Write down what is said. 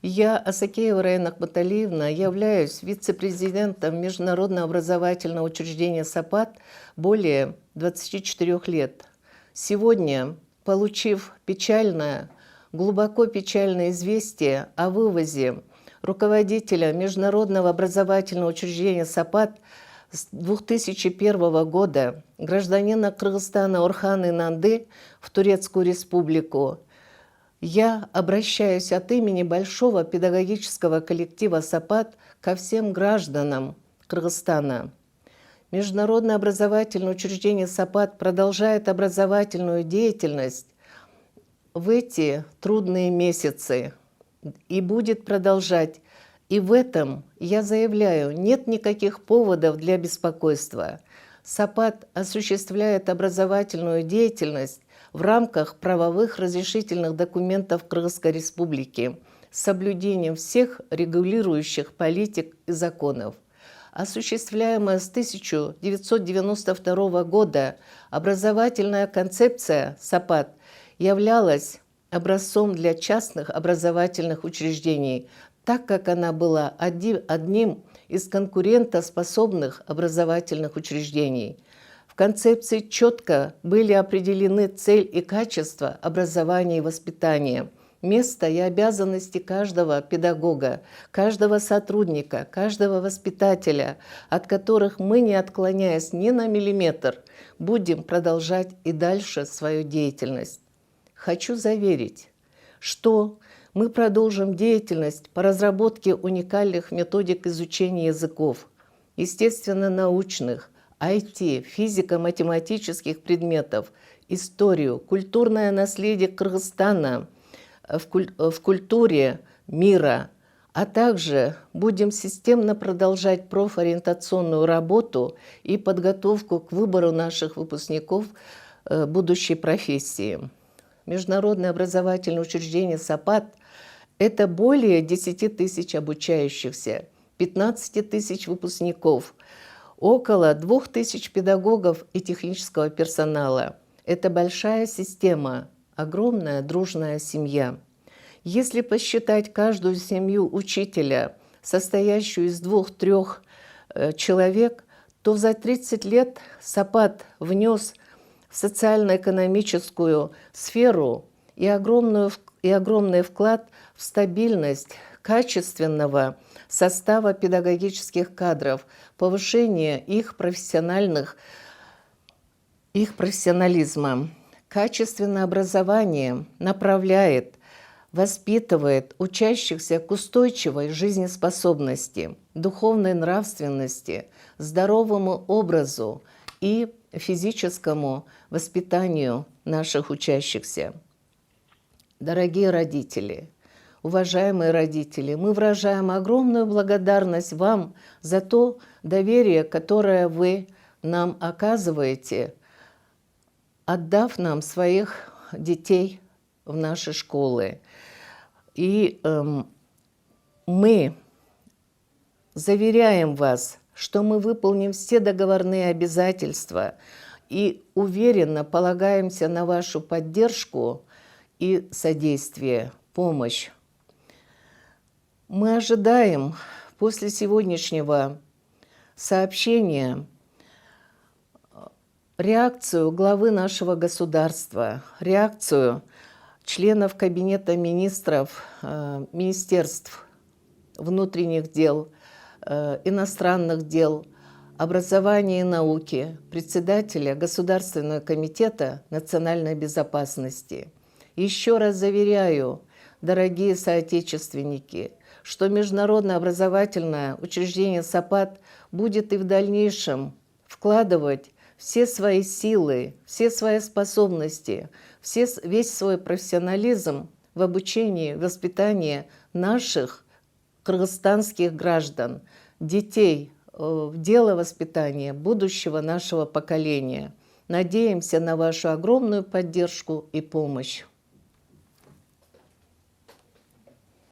Я, Асакеева Раиса Ахматалиевна, являюсь вице-президентом Международного образовательного учреждения САПАД более 24 лет. Сегодня, получив глубоко печальное известие о вывозе руководителя Международного образовательного учреждения САПАД с 2001 года, гражданина Кыргызстана Орхан Инанды, в Турецкую республику, я обращаюсь от имени большого педагогического коллектива САПАД ко всем гражданам Кыргызстана. Международное образовательное учреждение САПАД продолжает образовательную деятельность в эти трудные месяцы и будет продолжать. И в этом, я заявляю, нет никаких поводов для беспокойства. САПАД осуществляет образовательную деятельность в рамках правовых разрешительных документов Кыргызской Республики с соблюдением всех регулирующих политик и законов. Осуществляемая с 1992 года образовательная концепция САПАД являлась образцом для частных образовательных учреждений, так как она была одним из конкурентоспособных образовательных учреждений. В концепции четко были определены цель и качество образования и воспитания, место и обязанности каждого педагога, каждого сотрудника, каждого воспитателя, от которых мы, не отклоняясь ни на миллиметр, будем продолжать и дальше свою деятельность. Хочу заверить, что мы продолжим деятельность по разработке уникальных методик изучения языков, естественно-научных, IT, физико-математических предметов, историю, культурное наследие Кыргызстана в культуре мира, а также будем системно продолжать профориентационную работу и подготовку к выбору наших выпускников будущей профессии. Международное образовательное учреждение САПАД – это более 10 тысяч обучающихся, 15 тысяч выпускников, около 2000 педагогов и технического персонала. Это большая система, огромная дружная семья. Если посчитать каждую семью учителя, состоящую из 2-3 человек, то за 30 лет САПАД внес в социально-экономическую сферу и огромный вклад в стабильность качественного состава педагогических кадров, повышение их профессионализма. Качественное образование направляет, воспитывает учащихся к устойчивой жизнеспособности, духовной нравственности, здоровому образу и физическому воспитанию наших учащихся. Дорогие родители, уважаемые родители, мы выражаем огромную благодарность вам за то доверие, которое вы нам оказываете, отдав нам своих детей в наши школы. И мы заверяем вас, что мы выполним все договорные обязательства и уверенно полагаемся на вашу поддержку и содействие, помощь. Мы ожидаем после сегодняшнего сообщения реакцию главы нашего государства, реакцию членов Кабинета министров, министерств внутренних дел, иностранных дел, образования и науки, председателя Государственного комитета национальной безопасности. Еще раз заверяю, дорогие соотечественники, что Международное образовательное учреждение САПАД будет и в дальнейшем вкладывать все свои силы, все свои способности, весь свой профессионализм в обучении, воспитании наших кыргызстанских граждан, детей, в дело воспитания будущего нашего поколения. Надеемся на вашу огромную поддержку и помощь.